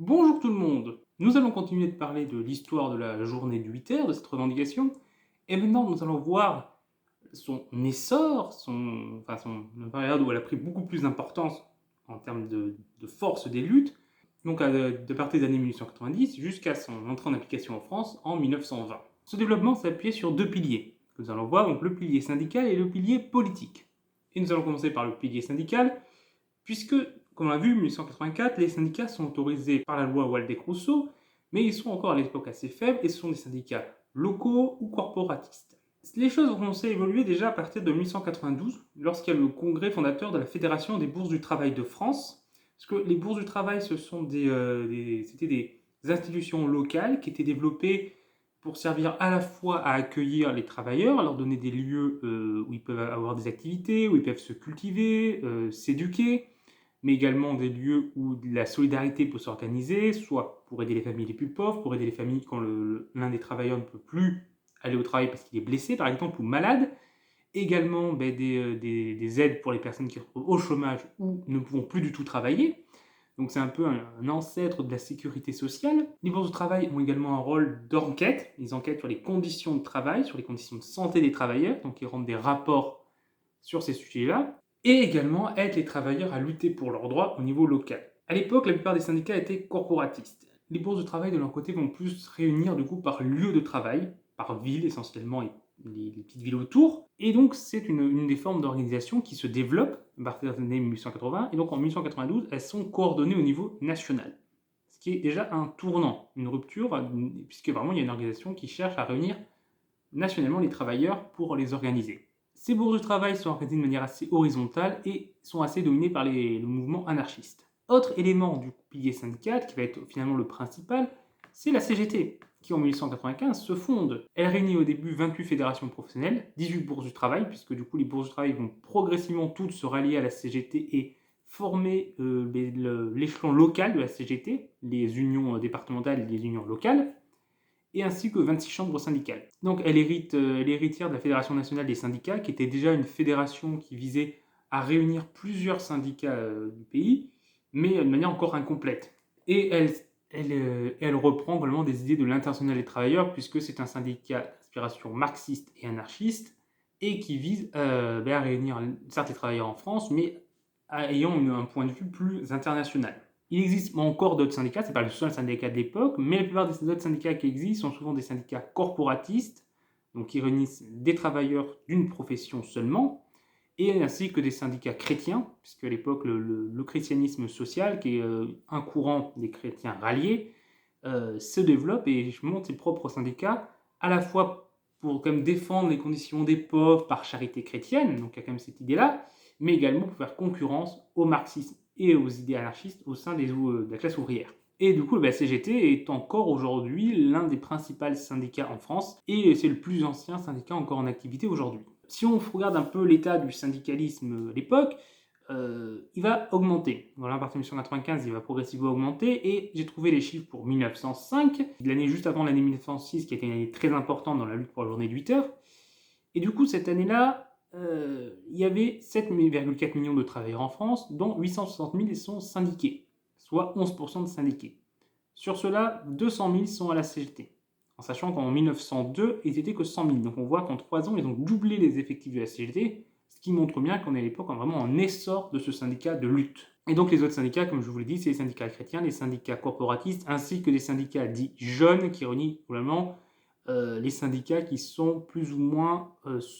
Bonjour tout le monde. Nous allons continuer de parler de l'histoire de la journée du 8 heures, de cette revendication. Et maintenant, nous allons voir son essor, une période où elle a pris beaucoup plus d'importance en termes de force des luttes, donc de partir des années 1890 jusqu'à son entrée en application en France en 1920. Ce développement s'appuyait sur deux piliers, que nous allons voir, donc le pilier syndical et le pilier politique. Et nous allons commencer par le pilier syndical, puisque, comme on l'a vu, en 1884, les syndicats sont autorisés par la loi Waldeck-Rousseau, mais ils sont encore à l'époque assez faibles et ce sont des syndicats locaux ou corporatistes. Les choses ont commencé à évoluer déjà à partir de 1892, lorsqu'il y a le congrès fondateur de la Fédération des bourses du travail de France, parce que les bourses du travail, c'était des institutions locales qui étaient développées pour servir à la fois à accueillir les travailleurs, à leur donner des lieux où ils peuvent avoir des activités, où ils peuvent se cultiver, s'éduquer, mais également des lieux où la solidarité peut s'organiser, soit pour aider les familles les plus pauvres, pour aider les familles quand l'un des travailleurs ne peut plus aller au travail parce qu'il est blessé, par exemple, ou malade. Également des aides pour les personnes qui sont au chômage ou ne pouvant plus du tout travailler. Donc c'est un peu un ancêtre de la sécurité sociale. Les bourses de travail ont également un rôle d'enquête. Ils enquêtent sur les conditions de travail, sur les conditions de santé des travailleurs, donc ils rendent des rapports sur ces sujets-là, et également aident les travailleurs à lutter pour leurs droits au niveau local. À l'époque, la plupart des syndicats étaient corporatistes. Les bourses de travail, de leur côté, vont plus se réunir du coup par lieu de travail, par ville essentiellement, et les petites villes autour. Et donc, c'est une des formes d'organisation qui se développe à partir des années 1880, et donc en 1892, elles sont coordonnées au niveau national. Ce qui est déjà un tournant, une rupture, puisque vraiment il y a une organisation qui cherche à réunir nationalement les travailleurs pour les organiser. Ces bourses de travail sont organisées de manière assez horizontale et sont assez dominées par le mouvement anarchiste. Autre élément du pilier syndical, qui va être finalement le principal, c'est la CGT, qui en 1895 se fonde. Elle réunit au début 28 fédérations professionnelles, 18 bourses du travail, puisque du coup les bourses du travail vont progressivement toutes se rallier à la CGT et former l'échelon local de la CGT, les unions départementales et les unions locales, et ainsi que 26 chambres syndicales. Donc elle est héritière de la Fédération nationale des syndicats, qui était déjà une fédération qui visait à réunir plusieurs syndicats du pays, mais de manière encore incomplète. Et elle reprend vraiment des idées de l'Internationale des travailleurs, puisque c'est un syndicat d'inspiration marxiste et anarchiste, et qui vise à réunir certes les travailleurs en France, mais ayant un point de vue plus international. Il existe encore d'autres syndicats, c'est pas le seul syndicat de l'époque, mais la plupart des autres syndicats qui existent sont souvent des syndicats corporatistes, donc qui réunissent des travailleurs d'une profession seulement, et ainsi que des syndicats chrétiens, puisque à l'époque le christianisme social, qui est un courant des chrétiens ralliés, se développe et monte ses propres syndicats, à la fois pour comme défendre les conditions des pauvres par charité chrétienne, donc il y a quand même cette idée-là, mais également pour faire concurrence au marxisme et aux idées anarchistes au sein de la classe ouvrière. Et du coup, la CGT est encore aujourd'hui l'un des principaux syndicats en France, et c'est le plus ancien syndicat encore en activité aujourd'hui. Si on regarde un peu l'état du syndicalisme à l'époque, il va augmenter. Voilà, à partir de 1995, il va progressivement augmenter, et j'ai trouvé les chiffres pour 1905, l'année juste avant l'année 1906, qui a été une année très importante dans la lutte pour la journée de 8 heures. Et du coup, cette année-là, il y avait 7,4 millions de travailleurs en France, dont 860 000 sont syndiqués, soit 11% de syndiqués. Sur cela, 200 000 sont à la CGT, en sachant qu'en 1902, ils n'étaient que 100 000. Donc on voit qu'en 3 ans, ils ont doublé les effectifs de la CGT, ce qui montre bien qu'on est à l'époque vraiment en essor de ce syndicat de lutte. Et donc les autres syndicats, comme je vous l'ai dit, c'est les syndicats chrétiens, les syndicats corporatistes, ainsi que des syndicats dits jeunes, qui réunissent probablement les syndicats qui sont plus ou moins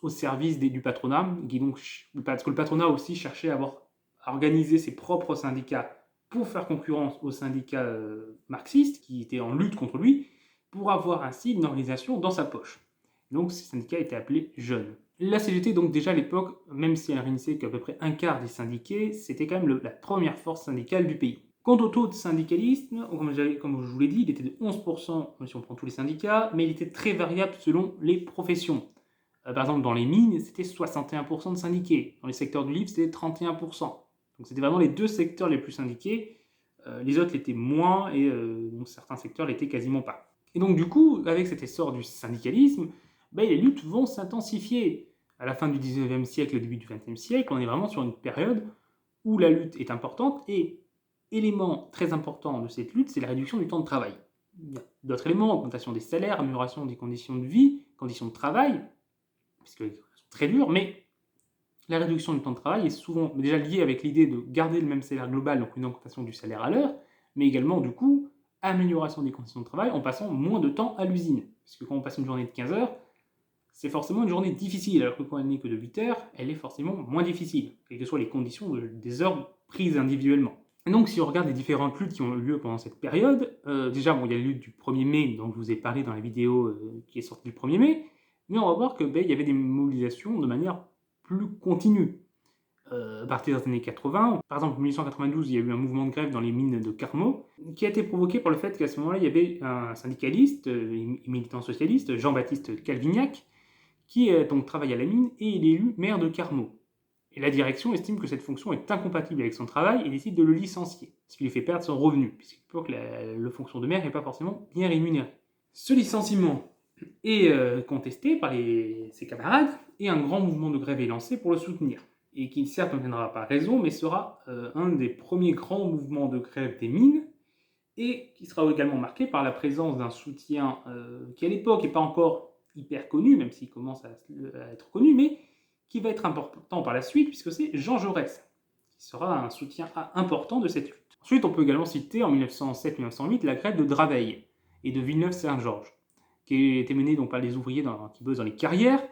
au service du patronat, parce que le patronat aussi cherchait à organiser ses propres syndicats pour faire concurrence aux syndicats marxistes qui étaient en lutte contre lui, pour avoir ainsi une organisation dans sa poche. Donc ces syndicats étaient appelés jeunes. La CGT, donc déjà à l'époque, même si elle réunissait qu'à peu près un quart des syndiqués, c'était quand même la première force syndicale du pays. Quant au taux de syndicalisme, comme je vous l'ai dit, il était de 11% si on prend tous les syndicats, mais il était très variable selon les professions. Par exemple, dans les mines, c'était 61% de syndiqués. Dans les secteurs du livre, c'était 31%. Donc c'était vraiment les deux secteurs les plus syndiqués. Les autres l'étaient moins, et donc certains secteurs l'étaient quasiment pas. Et donc du coup, avec cet essor du syndicalisme, les luttes vont s'intensifier. À la fin du 19e siècle et au début du 20e siècle, on est vraiment sur une période où la lutte est importante, et élément très important de cette lutte, c'est la réduction du temps de travail. Il y a d'autres éléments, augmentation des salaires, amélioration des conditions de vie, conditions de travail, puisqu'elles sont très dures, mais la réduction du temps de travail est souvent déjà liée avec l'idée de garder le même salaire global, donc une augmentation du salaire à l'heure, mais également, du coup, amélioration des conditions de travail en passant moins de temps à l'usine. Parce que quand on passe une journée de 15 heures, c'est forcément une journée difficile, alors que quand elle n'est que de 8 heures, elle est forcément moins difficile, quelles que soient les conditions des heures prises individuellement. Et donc, si on regarde les différentes luttes qui ont eu lieu pendant cette période, déjà, il y a la lutte du 1er mai, dont je vous ai parlé dans la vidéo qui est sortie le 1er mai, mais on va voir qu'il y avait des mobilisations de manière plus continue. À partir des années 80, par exemple en 1892, il y a eu un mouvement de grève dans les mines de Carmaux, qui a été provoqué par le fait qu'à ce moment-là, il y avait un syndicaliste, militant socialiste, Jean-Baptiste Calvignac, qui donc travaille à la mine et il est élu maire de Carmaux. Et la direction estime que cette fonction est incompatible avec son travail et décide de le licencier, ce qui lui fait perdre son revenu, puisque la fonction de maire n'est pas forcément bien rémunérée. Ce licenciement est contesté par ses camarades et un grand mouvement de grève est lancé pour le soutenir. Et qui certes n'obtiendra pas raison, mais sera un des premiers grands mouvements de grève des mines, et qui sera également marqué par la présence d'un soutien qui à l'époque n'est pas encore hyper connu, même s'il commence à être connu, mais qui va être important par la suite, puisque c'est Jean Jaurès, qui sera un soutien important de cette lutte. Ensuite, on peut également citer en 1907-1908 la grève de Draveil et de Villeneuve-Saint-Georges, qui a été menée donc, par les ouvriers qui bossent dans les carrières,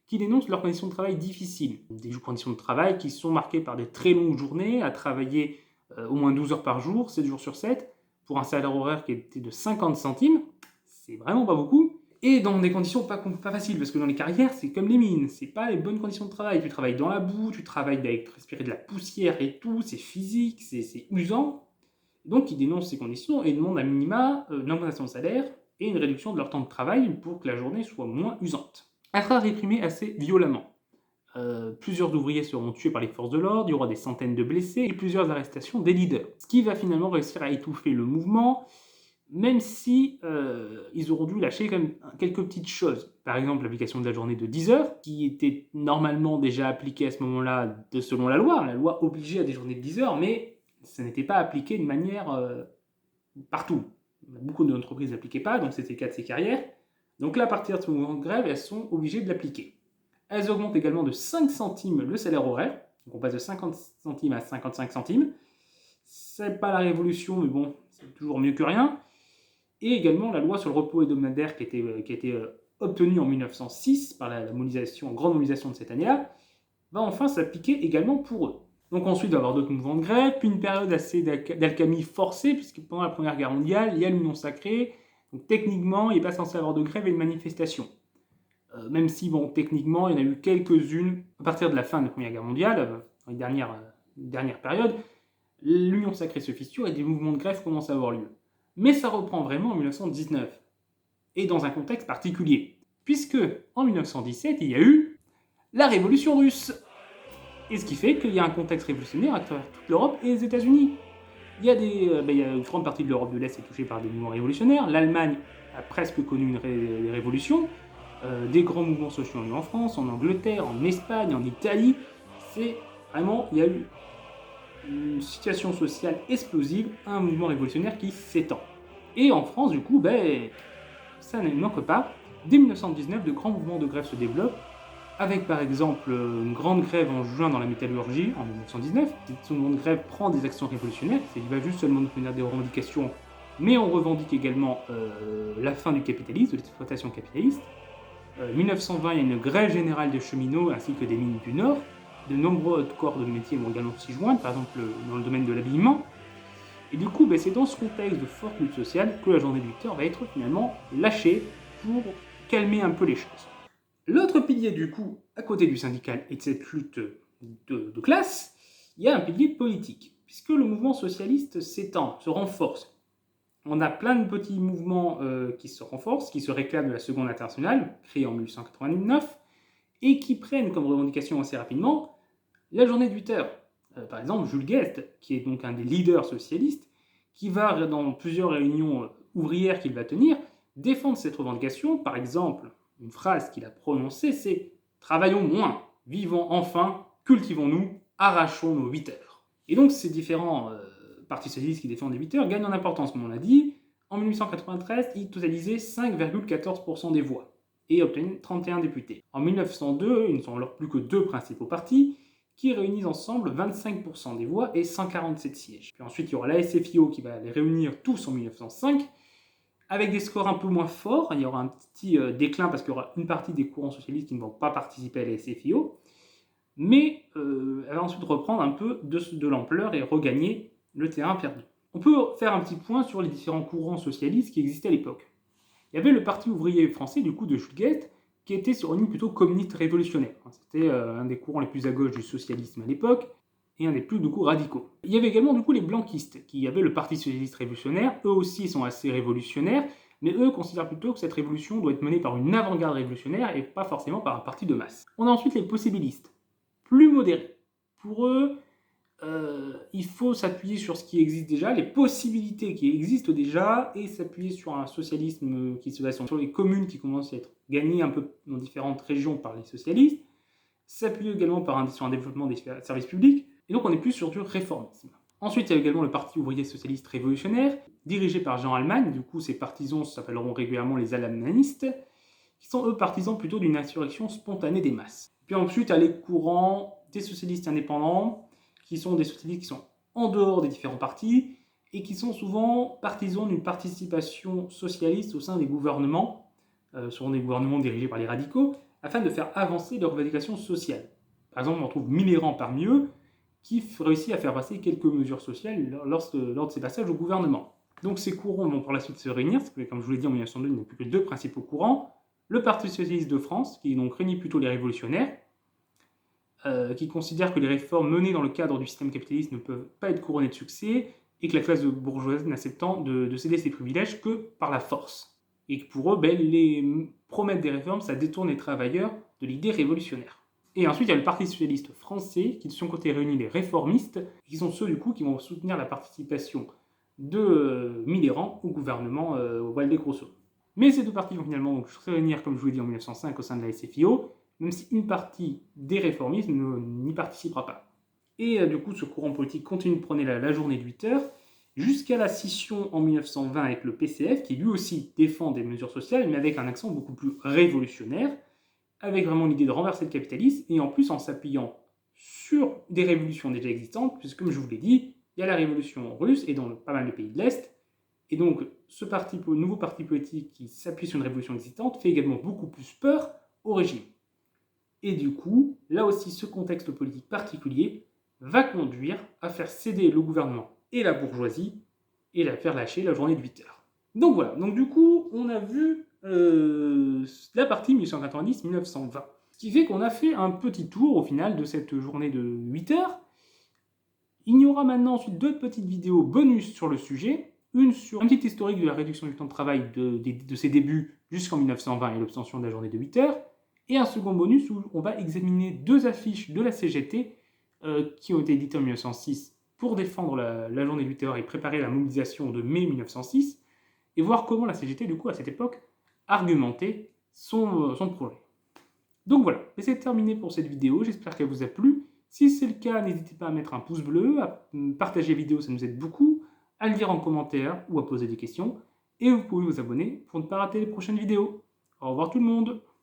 qui dénoncent leurs conditions de travail difficiles. Des conditions de travail qui sont marquées par des très longues journées, à travailler au moins 12 heures par jour, 7 jours sur 7, pour un salaire horaire qui était de 50 centimes, c'est vraiment pas beaucoup, et dans des conditions pas faciles, parce que dans les carrières, c'est comme les mines, c'est pas les bonnes conditions de travail. Tu travailles dans la boue, tu travailles avec respirer de la poussière et tout, c'est physique, c'est usant. Donc ils dénoncent ces conditions et demandent à minima une augmentation de salaire et une réduction de leur temps de travail pour que la journée soit moins usante. Elle sera réprimée assez violemment. Plusieurs ouvriers seront tués par les forces de l'ordre, il y aura des centaines de blessés et plusieurs arrestations des leaders. Ce qui va finalement réussir à étouffer le mouvement, même si ils auront dû lâcher quand même quelques petites choses. Par exemple, l'application de la journée de 10 heures, qui était normalement déjà appliquée à ce moment-là selon la loi. La loi obligeait à des journées de 10 heures, mais ça n'était pas appliqué de manière partout. Beaucoup d'entreprises n'appliquaient pas, donc c'était le cas de ces carrières. Donc là, à partir de ce mouvement de grève, elles sont obligées de l'appliquer. Elles augmentent également de 5 centimes le salaire horaire. Donc on passe de 50 centimes à 55 centimes. C'est pas la révolution, mais bon, c'est toujours mieux que rien. Et également la loi sur le repos hebdomadaire qui a été obtenue en 1906 par la grande mobilisation de cette année-là, va enfin s'appliquer également pour eux. Donc ensuite, il va y avoir d'autres mouvements de grève, puis une période assez d'alchimie forcée, puisque pendant la Première Guerre mondiale, il y a l'Union sacrée. Donc techniquement, il n'est pas censé avoir de grève et de manifestation. Même si, bon, techniquement, il y en a eu quelques-unes à partir de la fin de la Première Guerre mondiale, dans les dernières périodes, l'Union sacrée se fissure et des mouvements de grève commencent à avoir lieu. Mais ça reprend vraiment en 1919, et dans un contexte particulier, puisque en 1917, il y a eu la Révolution russe. Et ce qui fait qu'il y a un contexte révolutionnaire à travers toute l'Europe et les États-Unis. Il y a une grande partie de l'Europe de l'Est qui est touchée par des mouvements révolutionnaires. L'Allemagne a presque connu une révolution. Des grands mouvements sociaux ont eu en France, en Angleterre, en Espagne, en Italie. Il y a eu une situation sociale explosive, un mouvement révolutionnaire qui s'étend. Et en France, du coup, ça ne manque pas. Dès 1919, de grands mouvements de grève se développent, avec par exemple une grande grève en juin dans la métallurgie en 1919. Ce mouvement de grève prend des actions révolutionnaires, il ne va juste seulement nous donner des revendications, mais on revendique également la fin du capitalisme, de l'exploitation capitaliste. 1920, il y a une grève générale des cheminots ainsi que des mines du Nord. De nombreux corps de métiers vont également s'y joindre, par exemple dans le domaine de l'habillement. Et du coup, c'est dans ce contexte de forte lutte sociale que la journée de 8 heures va être finalement lâchée pour calmer un peu les choses. L'autre pilier, du coup, à côté du syndical et de cette lutte de classe, il y a un pilier politique, puisque le mouvement socialiste s'étend, se renforce. On a plein de petits mouvements qui se renforcent, qui se réclament de la Seconde Internationale, créée en 1889, et qui prennent comme revendication assez rapidement la journée de 8 heures. Par exemple, Jules Guesde, qui est donc un des leaders socialistes, qui va, dans plusieurs réunions ouvrières qu'il va tenir, défendre cette revendication. Par exemple, une phrase qu'il a prononcée, c'est « Travaillons moins, vivons enfin, cultivons-nous, arrachons nos 8 heures ». Et donc ces différents Parti socialiste qui défend les 8 heures, gagne en importance, comme on l'a dit. En 1893, il totalisait 5,14% des voix et obtenait 31 députés. En 1902, il ne sont alors plus que deux principaux partis qui réunissent ensemble 25% des voix et 147 sièges. Puis ensuite, il y aura la SFIO qui va les réunir tous en 1905, avec des scores un peu moins forts. Il y aura un petit déclin parce qu'il y aura une partie des courants socialistes qui ne vont pas participer à la SFIO, mais elle va ensuite reprendre un peu de l'ampleur et regagner le terrain perdu. On peut faire un petit point sur les différents courants socialistes qui existaient à l'époque. Il y avait le Parti ouvrier français, du coup, de Jules Guesde, qui était sur une ligne plutôt communiste révolutionnaire. C'était un des courants les plus à gauche du socialisme à l'époque, et un des plus, du coup, radicaux. Il y avait également, du coup, les blanquistes, qui avaient le Parti socialiste révolutionnaire. Eux aussi sont assez révolutionnaires, mais eux considèrent plutôt que cette révolution doit être menée par une avant-garde révolutionnaire et pas forcément par un parti de masse. On a ensuite les possibilistes, plus modérés. Pour eux, il faut s'appuyer sur ce qui existe déjà, les possibilités qui existent déjà, et s'appuyer sur un socialisme qui se base sur les communes qui commencent à être gagnées un peu dans différentes régions par les socialistes, s'appuyer également sur un développement des services publics, et donc on est plus sur du réformisme. Ensuite, il y a également le Parti ouvrier socialiste révolutionnaire, dirigé par Jean Allemagne. Du coup, ces partisans s'appelleront régulièrement les alemanistes, qui sont eux partisans plutôt d'une insurrection spontanée des masses. Puis ensuite, il y a les courants des socialistes indépendants, qui sont des socialistes qui sont en dehors des différents partis, et qui sont souvent partisans d'une participation socialiste au sein des gouvernements, souvent des gouvernements dirigés par les radicaux, afin de faire avancer leurs revendications sociales. Par exemple, on trouve Mitterrand parmi eux, qui réussit à faire passer quelques mesures sociales lors de ses passages au gouvernement. Donc ces courants vont par la suite se réunir, parce que comme je vous l'ai dit en 1902, il n'y a plus que deux principaux courants. Le Parti socialiste de France, qui donc réunit plutôt les révolutionnaires, qui considère que les réformes menées dans le cadre du système capitaliste ne peuvent pas être couronnées de succès, et que la classe bourgeoise n'acceptant de céder ses privilèges que par la force. Et que pour eux, les promesses des réformes, ça détourne les travailleurs de l'idée révolutionnaire. Et ensuite, il y a le Parti socialiste français, qui de son côté réunit les réformistes, qui sont ceux du coup qui vont soutenir la participation de Mitterrand au gouvernement Waldeck-Rousseau. Mais ces deux partis vont finalement donc se réunir, comme je vous l'ai dit, en 1905 au sein de la SFIO, même si une partie des réformistes n'y participera pas. Et du coup, ce courant politique continue de prôner la journée de 8 heures, jusqu'à la scission en 1920 avec le PCF, qui lui aussi défend des mesures sociales, mais avec un accent beaucoup plus révolutionnaire, avec vraiment l'idée de renverser le capitalisme, et en plus en s'appuyant sur des révolutions déjà existantes, puisque comme je vous l'ai dit, il y a la révolution russe, et dans pas mal de pays de l'Est, et donc ce nouveau parti politique qui s'appuie sur une révolution existante fait également beaucoup plus peur au régime. Et du coup, là aussi, ce contexte politique particulier va conduire à faire céder le gouvernement et la bourgeoisie et la faire lâcher la journée de 8 heures. Donc voilà, donc du coup, on a vu la partie 1890-1920. Ce qui fait qu'on a fait un petit tour au final de cette journée de 8 heures. Il y aura maintenant ensuite deux petites vidéos bonus sur le sujet. Une sur un petit historique de la réduction du temps de travail de ses débuts jusqu'en 1920 et l'obtention de la journée de 8 heures. Et un second bonus où on va examiner deux affiches de la CGT qui ont été éditées en 1906 pour défendre la journée de 8 heures et préparer la mobilisation de mai 1906, et voir comment la CGT, du coup, à cette époque, argumentait son projet. Donc voilà, c'est terminé pour cette vidéo, j'espère qu'elle vous a plu. Si c'est le cas, n'hésitez pas à mettre un pouce bleu, à partager la vidéo, ça nous aide beaucoup, à le dire en commentaire ou à poser des questions, et vous pouvez vous abonner pour ne pas rater les prochaines vidéos. Au revoir tout le monde!